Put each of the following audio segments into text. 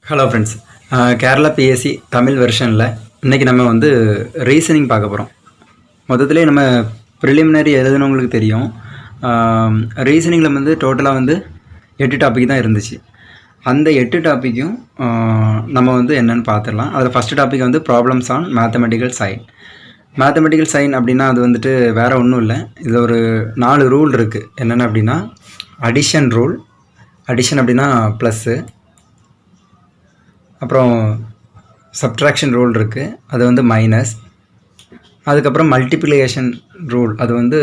Hello friends, Kerala PSC Tamil வெர்ஷனில் இன்றைக்கி நம்ம வந்து ரீசனிங் பார்க்க போகிறோம். மொத்தத்திலே நம்ம ப்ரிலிமினரி எழுதுனவங்களுக்கு தெரியும். ரீசனிங்கில் வந்து டோட்டலாக வந்து 8 டாபிக் தான் இருந்துச்சு. அந்த 8 டாப்பிக்கும் நம்ம வந்து என்னென்னு பார்த்துடலாம். அதில் ஃபஸ்ட்டு டாபிக் வந்து problems on mathematical sign. Mathematical sign அப்படின்னா அது வந்துட்டு வேறு ஒன்றும் இல்லை. இதில் ஒரு 4 ரூல் இருக்குது. என்னென்ன அப்படின்னா அடிஷன் ரூல். அடிஷன் அப்படின்னா ப்ளஸ்ஸு. அப்புறம் சப்ட்ராக்ஷன் ரூல் இருக்குது, அது வந்து மைனஸ். அதுக்கப்புறம் மல்டிப்ளிகேஷன் ரூல், அது வந்து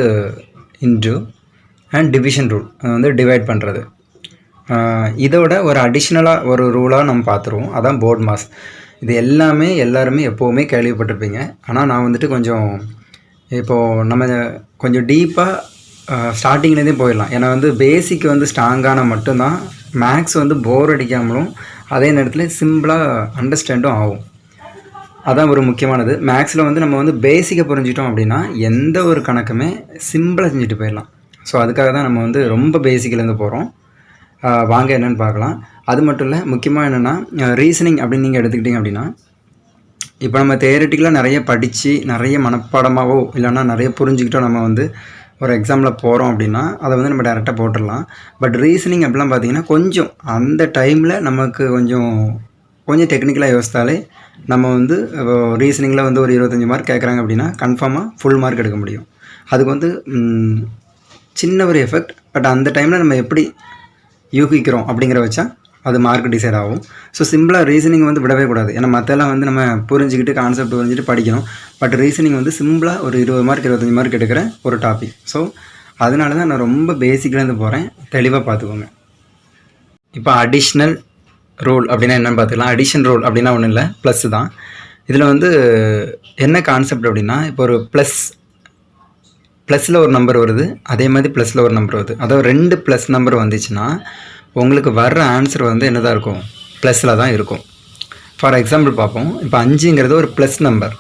இன்டு. அண்ட் டிவிஷன் ரூல், அது வந்து டிவைட் பண்ணுறது. இதோட ஒரு அடிஷ்னலாக ஒரு ரூலாக நம்ம பார்த்துருவோம், அதான் போர்ட் மாஸ். இது எல்லாருமே எப்போவுமே கேள்விப்பட்டிருப்பீங்க. ஆனால் நான் வந்துட்டு கொஞ்சம் இப்போது நம்ம கொஞ்சம் டீப்பாக ஸ்டார்டிங்லேருந்தே போயிடலாம். ஏன்னா வந்து பேசிக் வந்து ஸ்ட்ராங்கான மட்டும்தான் மேக்ஸ் வந்து போர் அடிக்காமலும் அதே நேரத்தில் சிம்பிளாக அண்டர்ஸ்டாண்டும் ஆகும். அதான் ஒரு முக்கியமானது. மேக்ஸில் வந்து நம்ம வந்து பேசிக்கை புரிஞ்சிட்டோம் அப்படின்னா எந்த ஒரு கணக்குமே சிம்பிளாக செஞ்சுட்டு போயிடலாம். ஸோ அதுக்காக தான் நம்ம வந்து ரொம்ப பேசிக்லேருந்து போகிறோம். வாங்க என்னென்னு பார்க்கலாம். அது மட்டும் இல்லை, முக்கியமாக என்னென்னா ரீசனிங் அப்படின்னு நீங்கள் எடுத்துக்கிட்டிங்க அப்படின்னா, இப்போ நம்ம தியரிட்டிக்கலாக நிறைய படித்து நிறைய மனப்பாடமாகவோ இல்லைன்னா நிறைய புரிஞ்சுக்கிட்டோ நம்ம வந்து ஒரு எக்ஸாமில் போகிறோம் அப்படின்னா அதை வந்து நம்ம டேரெக்டாக போட்டுடலாம். பட் ரீசனிங் அப்படிலாம் பார்த்திங்கன்னா கொஞ்சம் அந்த டைமில் நமக்கு கொஞ்சம் டெக்னிக்கலாக யோசித்தாலே நம்ம வந்து ரீசனிங்கில் வந்து ஒரு 25 மார்க் கேட்குறாங்க அப்படின்னா கன்ஃபார்மாக ஃபுல் மார்க் எடுக்க முடியும். அதுக்கு வந்து சின்ன ஒரு எஃபெக்ட். பட் அந்த டைமில் நம்ம எப்படி யூகிக்கிறோம் அப்படிங்கிற வச்சா அது மார்க் டிசைட் ஆகும். ஸோ சிம்பிளாக ரீசனிங் வந்து விடவே கூடாது. ஏன்னா மற்றெல்லாம் வந்து நம்ம புரிஞ்சுக்கிட்டு கான்செப்ட் புரிஞ்சுட்டு படிக்கணும். பட் ரீசனிங் வந்து சிம்பிளாக ஒரு 20 மார்க் 25 மார்க் எடுக்கிற ஒரு டாபிக். ஸோ அதனால தான் நான் ரொம்ப பேசிக்லேருந்து போகிறேன். தெளிவாக பார்த்துக்கோங்க. இப்போ அடிஷ்னல் ரூல் அப்படின்னா என்னென்னு பார்த்துக்கலாம். அடிஷன் ரூல் அப்படின்னா ஒன்றும் இல்லை, ப்ளஸ் தான். இதில் வந்து என்ன கான்செப்ட் அப்படின்னா, இப்போ ஒரு ப்ளஸில் ஒரு நம்பர் வருது, அதே மாதிரி ப்ளஸில் ஒரு நம்பர் வருது. அதாவது 2 ப்ளஸ் நம்பர் வந்துச்சுன்னா உங்களுக்கு வர்ற ஆன்சர் வந்து என்ன தான் இருக்கும், ப்ளஸில் தான் இருக்கும். ஃபார் எக்ஸாம்பிள் பார்ப்போம். இப்போ 5ங்கிறது ஒரு ப்ளஸ் நம்பர்.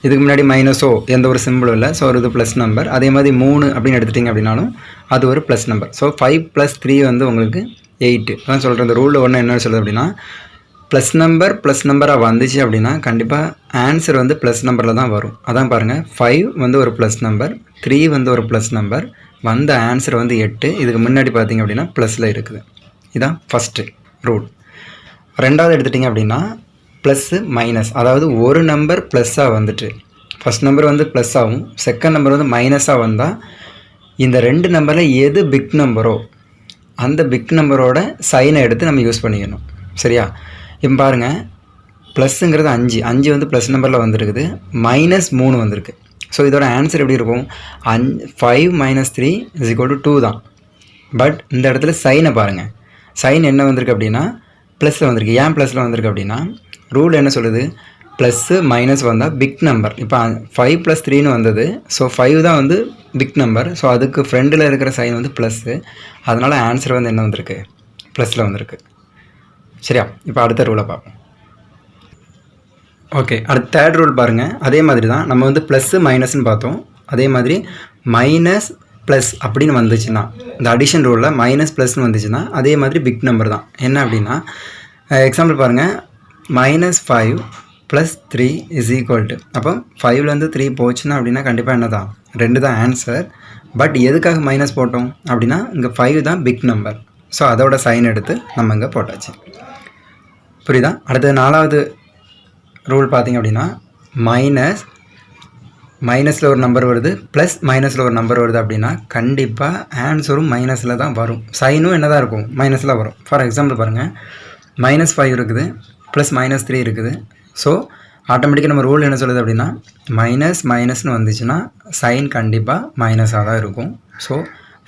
இதுக்கு முன்னாடி மைனஸோ எந்த ஒரு சிம்பிளும் இல்லை. ஸோ ஒரு இது ப்ளஸ் நம்பர். அதே மாதிரி 3 அப்படின்னு எடுத்துட்டிங்க அப்படின்னாலும் அது ஒரு ப்ளஸ் நம்பர். ஸோ 5 + 3 வந்து உங்களுக்கு 8. அதான் சொல்கிறேன். இந்த ரூலில் ஒன்று என்ன சொல்லுது அப்படின்னா, ப்ளஸ் நம்பராக வந்துச்சு அப்படின்னா கண்டிப்பாக ஆன்சர் வந்து ப்ளஸ் நம்பரில் தான் வரும். அதான் பாருங்கள், 5 வந்து ஒரு ப்ளஸ் நம்பர், 3 வந்து ஒரு ப்ளஸ் நம்பர், வந்த ஆன்சர் வந்து 8. இதுக்கு முன்னாடி பார்த்திங்க அப்படின்னா ப்ளஸில் இருக்குது. இதான் ஃபஸ்ட்டு ரூல். ரெண்டாவது எடுத்துட்டிங்க அப்படின்னா ப்ளஸ்ஸு மைனஸ். அதாவது ஒரு நம்பர் ப்ளஸ்ஸாக வந்துட்டு ஃபஸ்ட் நம்பர் வந்து ப்ளஸ் ஆகும், செகண்ட் நம்பர் வந்து மைனஸாக வந்தால் இந்த 2 நம்பரில் எது பிக் நம்பரோ அந்த பிக் நம்பரோட சைனை எடுத்து நம்ம யூஸ் பண்ணிக்கணும். சரியா? இப்போ பாருங்கள், ப்ளஸ்ஸுங்கிறது 5 வந்து ப்ளஸ் நம்பரில் வந்துருக்குது, -3 வந்திருக்கு. ஸோ இதோட ஆன்சர் எப்படி இருக்கும்? 5 - 3 = 2 தான். பட் இந்த இடத்துல சைனை பாருங்கள். சைன் என்ன வந்திருக்கு அப்படின்னா ப்ளஸில் வந்திருக்கு. ஏன் ப்ளஸில் வந்திருக்கு அப்படின்னா ரூல் என்ன சொல்லுது, ப்ளஸ்ஸு மைனஸ் வந்தால் பிக் நம்பர். இப்போ 5 + 3ன்னு வந்தது. ஸோ 5 தான் வந்து பிக் நம்பர். ஸோ அதுக்கு ஃப்ரெண்டில் இருக்கிற சைன் வந்து ப்ளஸ்ஸு. அதனால் ஆன்சர் வந்து என்ன வந்திருக்கு, ப்ளஸில் வந்திருக்கு. சரியா? இப்போ அடுத்த ரூலை பார்ப்போம். ஓகே, அடுத்த தேர்ட் ரூல் பாருங்கள். அதே மாதிரி தான் நம்ம வந்து ப்ளஸ்ஸு மைனஸ்ன்னு பார்த்தோம். அதே மாதிரி மைனஸ் ப்ளஸ் அப்படின்னு வந்துச்சுன்னா, இந்த அடிஷன் ரூலில் மைனஸ் ப்ளஸ்ன்னு வந்துச்சுன்னா அதே மாதிரி பிக் நம்பர் தான். என்ன அப்படின்னா எக்ஸாம்பிள் பாருங்கள், -5 + 3 = அப்போ 5லேருந்து 3 போச்சுன்னா அப்படின்னா கண்டிப்பாக என்ன தான், 2 தான் ஆன்சர். பட் எதுக்காக மைனஸ் போட்டோம் அப்படின்னா இங்கே 5 தான் பிக் நம்பர். ஸோ அதோட சைன் எடுத்து நம்ம இங்கே போட்டாச்சு. புரியுதா? அடுத்தது 4வது ரூல் பார்த்திங்க அப்படின்னா மைனஸில் ஒரு நம்பர் வருது, ப்ளஸ் மைனஸில் ஒரு நம்பர் வருது அப்படின்னா கண்டிப்பாக ஆன்சரும் மைனஸில் தான் வரும், சைனும் என்ன தான் இருக்கும், மைனஸில் வரும். ஃபார் எக்ஸாம்பிள் பாருங்கள், -5 இருக்குது, +-3 இருக்குது. ஸோ ஆட்டோமேட்டிக்காக நம்ம ரூல் என்ன சொல்லுது அப்படின்னா மைனஸ்னு வந்துச்சுன்னா சைன் கண்டிப்பாக மைனஸாக தான் இருக்கும். ஸோ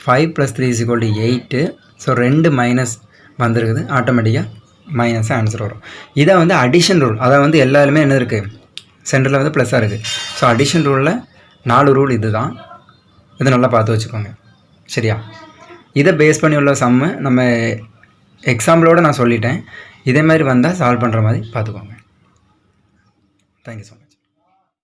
5 + 3 = 8. ஸோ 2 மைனஸ் வந்துருக்குது, ஆட்டோமேட்டிக்காக மைனஸாக ஆன்சர் வரும். இதை வந்து அடிஷன் ரூல். அதை வந்து எல்லாருமே என்ன இருக்குது, சென்டரில் வந்து ப்ளஸ்ஸாக இருக்குது. ஸோ அடிஷன் ரூலில் 4 ரூல் இது தான். இதை நல்லா பார்த்து வச்சுக்கோங்க. சரியா? இதை பேஸ் பண்ணி உள்ள சம்மு நம்ம எக்ஸாம்பிளோடு நான் சொல்லிட்டேன். இதே மாதிரி வந்தால் சால்வ் பண்ணுற மாதிரி பார்த்துக்கோங்க. Thank you so much.